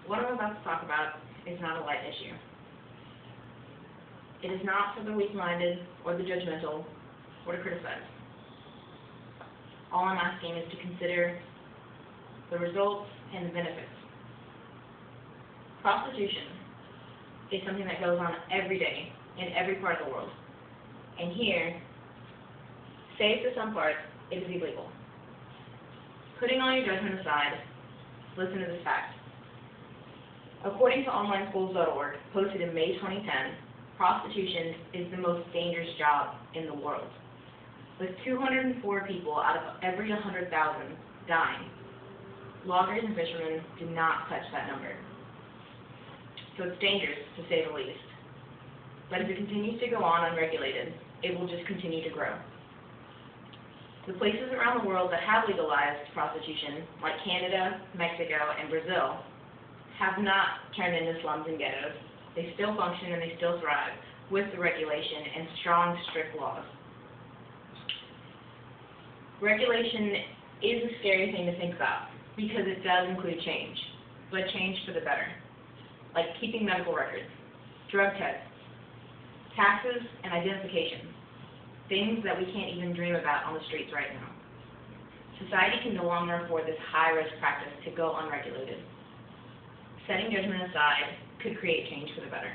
What I'm about to talk about is not a light issue. It is not for the weak-minded or the judgmental or to criticize. All I'm asking is to consider the results and the benefits. Prostitution is something that goes on every day in every part of the world. And here, save for some parts, it is illegal. Putting all your judgment aside, listen to this fact. According to OnlineSchools.org, posted in May 2010, prostitution is the most dangerous job in the world. With 204 people out of every 100,000 dying, loggers and fishermen do not touch that number. So it's dangerous, to say the least. But if it continues to go on unregulated, it will just continue to grow. The places around the world that have legalized prostitution, like Canada, Mexico, and Brazil, have not turned into slums and ghettos. They still function and they still thrive with the regulation and strong, strict laws. Regulation is a scary thing to think about because it does include change, but change for the better, like keeping medical records, drug tests, taxes, and identification, things that we can't even dream about on the streets right now. Society can no longer afford this high-risk practice to go unregulated. Setting judgment aside could create change for the better.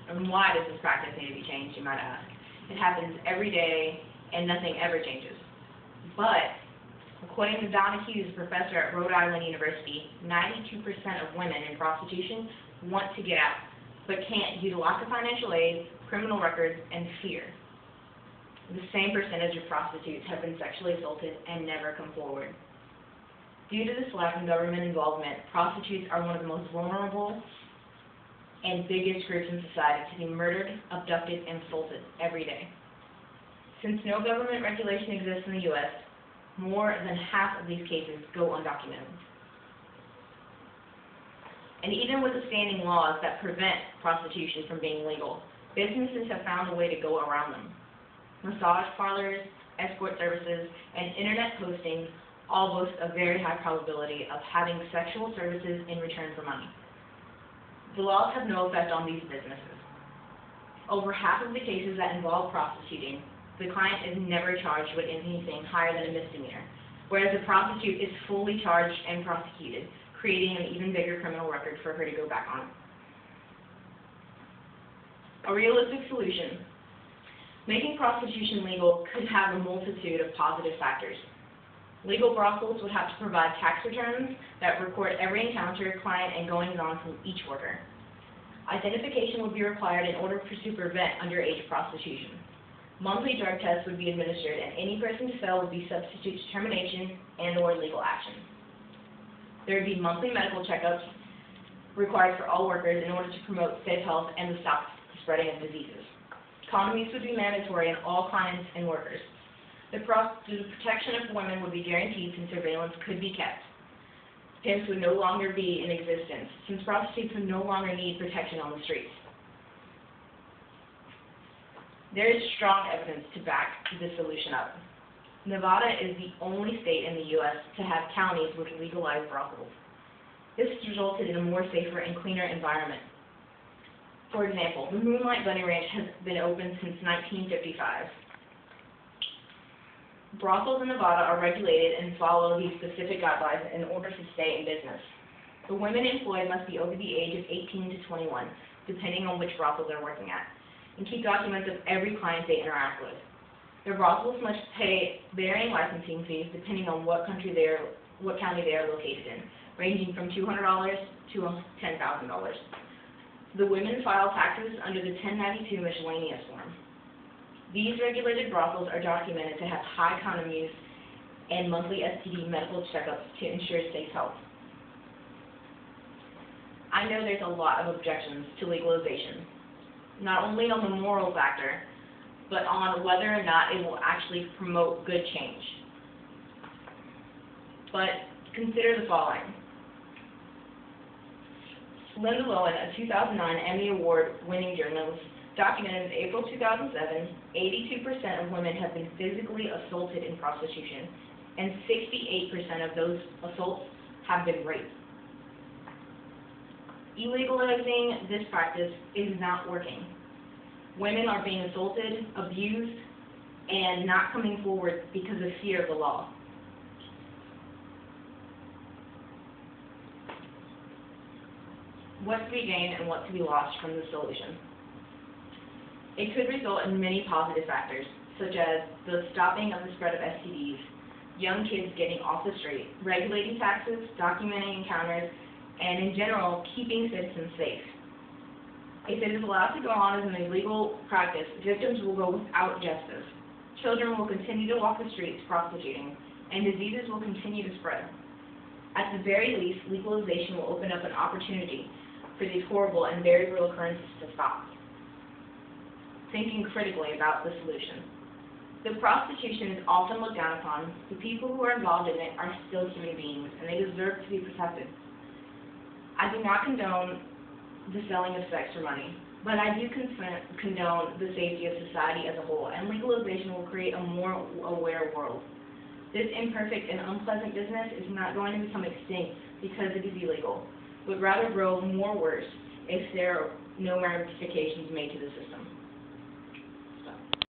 And why does this practice need to be changed, you might ask? It happens every day, and nothing ever changes. But, according to Donna Hughes, professor at Rhode Island University, 92% of women in prostitution want to get out, but can't due to lack of financial aid, criminal records, and fear. The same percentage of prostitutes have been sexually assaulted and never come forward. Due to this lack of government involvement, prostitutes are one of the most vulnerable and biggest groups in society to be murdered, abducted, and assaulted every day. Since no government regulation exists in the U.S., more than half of these cases go undocumented. And even with the standing laws that prevent prostitution from being legal, businesses have found a way to go around them. Massage parlors, escort services, and internet postings all boast a very high probability of having sexual services in return for money. The laws have no effect on these businesses. Over half of the cases that involve prostituting, the client is never charged with anything higher than a misdemeanor, whereas the prostitute is fully charged and prosecuted, creating an even bigger criminal record for her to go back on. A realistic solution. Making prostitution legal could have a multitude of positive factors. Legal brothels would have to provide tax returns that record every encounter, client, and goings-on from each worker. Identification would be required in order to prevent underage prostitution. Monthly drug tests would be administered, and any person to sell would be substitute to termination and/or legal action. There would be monthly medical checkups required for all workers in order to promote safe health and to stop the spreading of diseases. Condoms would be mandatory in all clients and workers. The protection of women would be guaranteed since surveillance could be kept. Pimps would no longer be in existence since prostitutes would no longer need protection on the streets. There is strong evidence to back this solution up. Nevada is the only state in the U.S. to have counties with legalized brothels. This has resulted in a more safer and cleaner environment. For example, the Moonlight Bunny Ranch has been open since 1955. Brothels in Nevada are regulated and follow these specific guidelines in order to stay in business. The women employed must be over the age of 18 to 21, depending on which brothel they're working at, and keep documents of every client they interact with. Their brothels must pay varying licensing fees depending on what county they are located in, ranging from $200 to $10,000. The women file taxes under the 1092 miscellaneous form. These regulated brothels are documented to have high condom use and monthly STD medical checkups to ensure safe health. I know there's a lot of objections to legalization, not only on the moral factor, but on whether or not it will actually promote good change. But consider the following. Linda Lohan, a 2009 Emmy Award-winning journalist, documented in April 2007, 82% of women have been physically assaulted in prostitution, and 68% of those assaults have been raped. Illegalizing this practice is not working. Women are being assaulted, abused, and not coming forward because of fear of the law. What to be gained and what to be lost from the solution? It could result in many positive factors, such as the stopping of the spread of STDs, young kids getting off the street, regulating taxes, documenting encounters, and in general, keeping citizens safe. If it is allowed to go on as an illegal practice, victims will go without justice. Children will continue to walk the streets prostituting, and diseases will continue to spread. At the very least, legalization will open up an opportunity for these horrible and very real occurrences to stop. Thinking critically about the solution. The prostitution is often looked down upon. The people who are involved in it are still human beings, and they deserve to be protected. I do not condone the selling of sex for money, but I do condone the safety of society as a whole, and legalization will create a more aware world. This imperfect and unpleasant business is not going to become extinct because it is illegal, but rather grow more worse if there are no ramifications made to the system.